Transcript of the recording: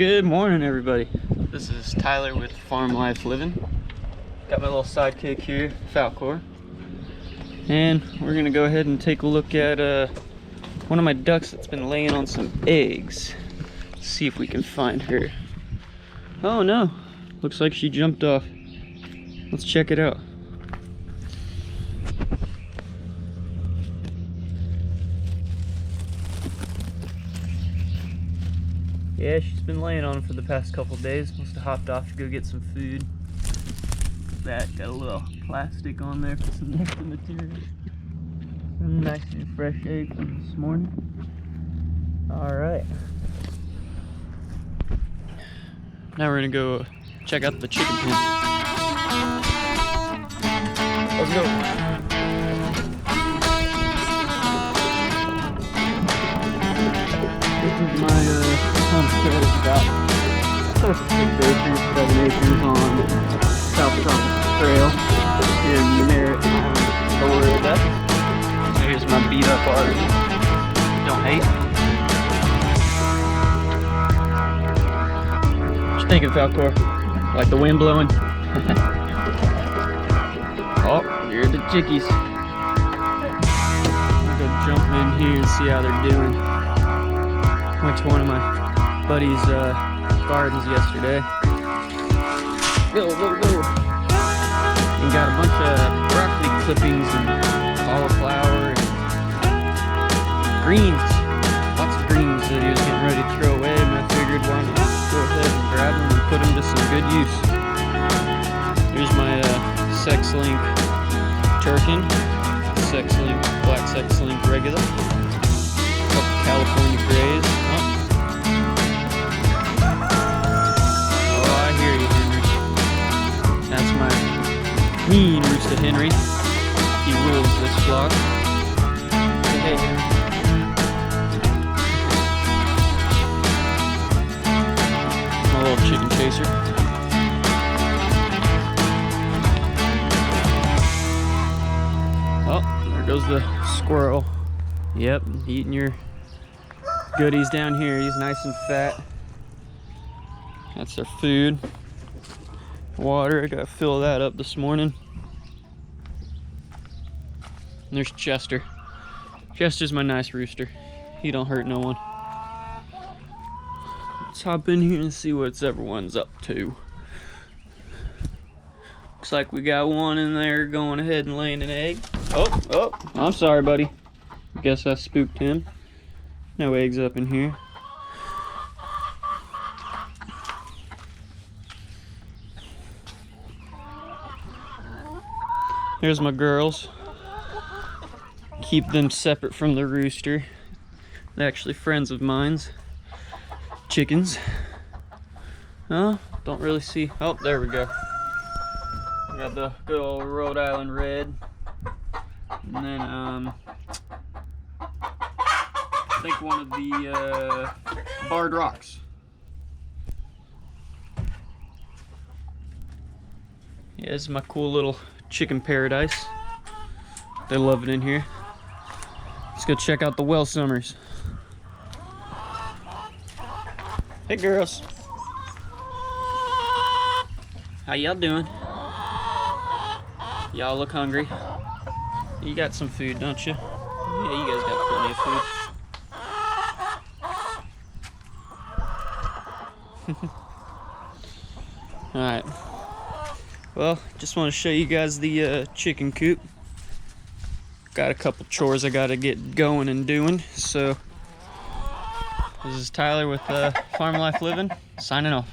Good morning, everybody. This is Tyler with Farm Life Living. Got my little sidekick here, Falcor. And we're gonna go ahead and take a look at one of my ducks that's been laying on some eggs. See if we can find her. Oh no, looks like she jumped off. Let's check it out. Yeah, she's been laying on for the past couple days. Must have hopped off to go get some food. That got a little plastic on there for some extra material. Nice and fresh egg from this morning. Alright. Now we're gonna go check out the chicken pen. Let's go. This is my homestead. It's about 6 acres, 7 acres on South Trump Trail in Merritt, Florida. Here's my beat up RV. Don't hate. What you thinking, Falcor? Like the wind blowing? Oh, here are the chickies. I'm gonna go jump in here and see how they're doing. Went to one of my buddy's gardens yesterday. Go, go, go. And got a bunch of broccoli clippings and cauliflower and greens. Lots of greens that he was getting ready to throw away, and I figured why not go ahead and grab them and put them to some good use. Here's my Sex Link Turkin, Sex Link, Black Sex Link regular, a couple California Grays. Oh, I hear you, Henry. That's my mean Rooster Henry. He rules this flock. Hey, Henry. My little chicken chaser. Oh, there goes the squirrel. Yep, eating your goodies down here. He's nice and fat. That's their food. Water, I gotta fill that up this morning. And there's Chester. Chester's my nice rooster. He don't hurt no one. Let's hop in here and see what everyone's up to. Looks like we got one in there going ahead and laying an egg. Oh, I'm sorry, buddy. Guess I spooked him. No eggs up in here. Here's my girls. Keep them separate from the rooster. They're actually friends of mine's. Chickens. Oh, don't really see. Oh, there we go. We got the good old Rhode Island Red. And then, I think one of the Barred Rocks. Yeah, this is my cool little chicken paradise. They love it in here. Let's go check out the Well Summers. Hey girls. How y'all doing? Y'all look hungry. You got some food, don't you? Yeah, you guys got plenty of food. Alright. Well, just want to show you guys the chicken coop. Got a couple chores I gotta get going and doing. So, this is Tyler with Farm Life Living, signing off.